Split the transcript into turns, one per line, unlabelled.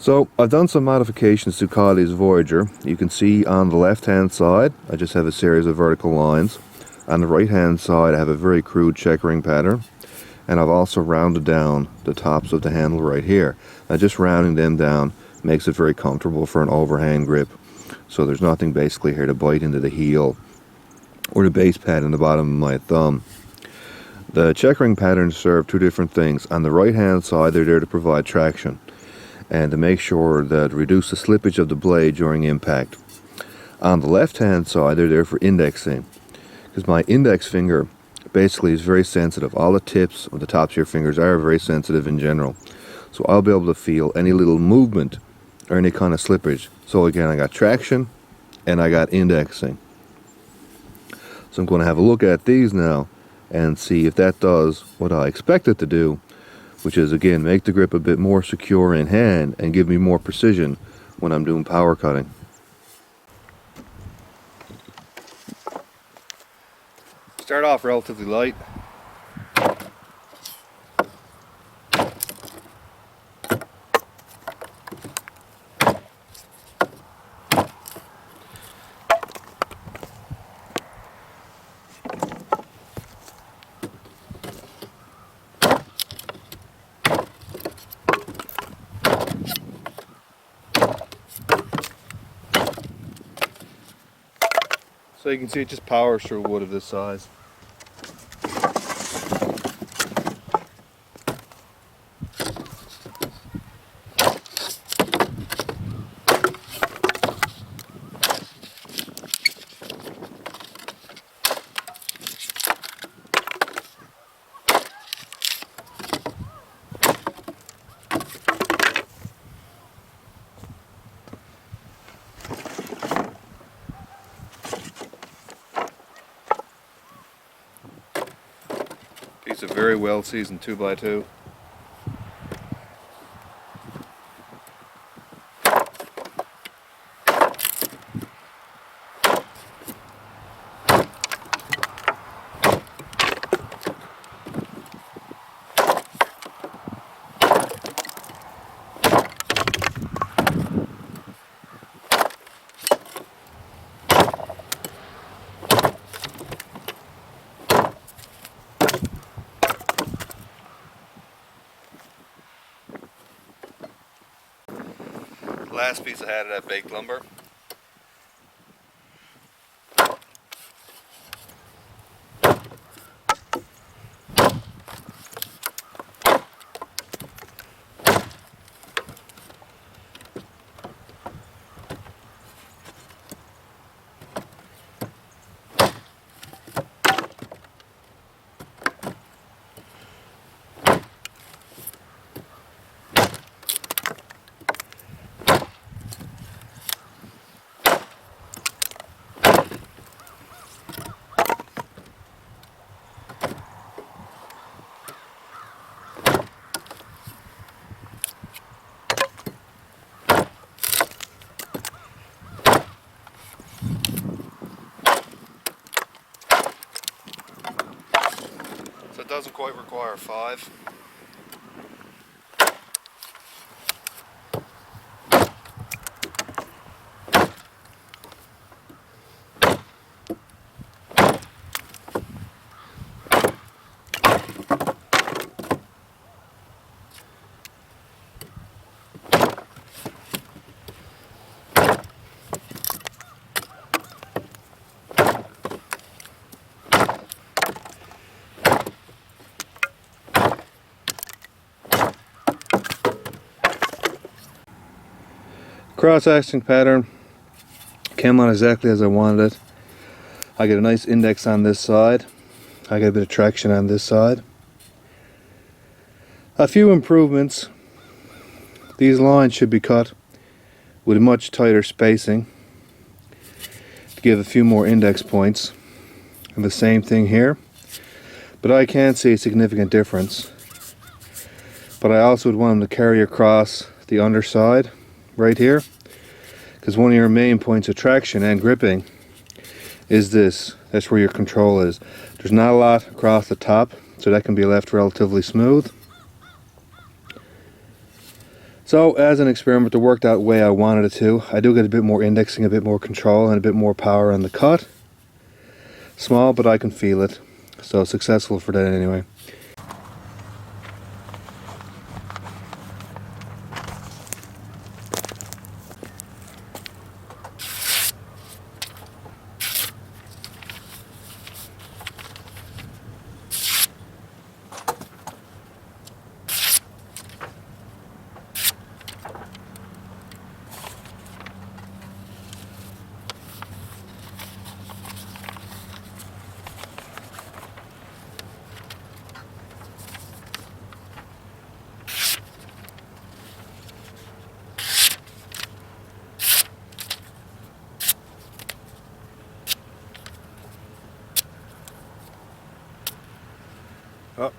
So I've done some modifications to cKc's Voyager. You can see on the left hand side I just have a series of vertical lines. On the right hand side I have a very crude checkering pattern, and I've also rounded down the tops of the handle right here. Now just rounding them down makes it very comfortable for an overhand grip, so there's nothing basically here to bite into the heel or the base pad in the bottom of my thumb. The checkering patterns serve two different things. On the right hand side they're there to provide traction and to make sure that reduce the slippage of the blade during impact. On the left hand side they're there for indexing, because my index finger basically is very sensitive. All the tips of the tops of your fingers are very sensitive in general, so I'll be able to feel any little movement or any kind of slippage. So again, I got traction and I got indexing. So I'm going to have a look at these now and see if that does what I expect it to do, which is again make the grip a bit more secure in hand and give me more precision when I'm doing power cutting. Start off relatively light. So you can see it just powers through wood of this size. Piece of very well seasoned 2x2. Last piece I had of that baked lumber. So it doesn't quite require 5. Cross-axing pattern came out exactly as I wanted it. I get a nice index on this side. I get a bit of traction on this side. A few improvements. These lines should be cut with a much tighter spacing to give a few more index points. And the same thing here. But I can't see a significant difference. But I also would want them to carry across the underside right here, because one of your main points of traction and gripping is this. That's where your control is. There's not a lot across the top, so that can be left relatively smooth. So as an experiment that worked out the way I wanted it to, I do get a bit more indexing, a bit more control, and a bit more power on the cut. Small, but I can feel it. So successful for that anyway. Oh,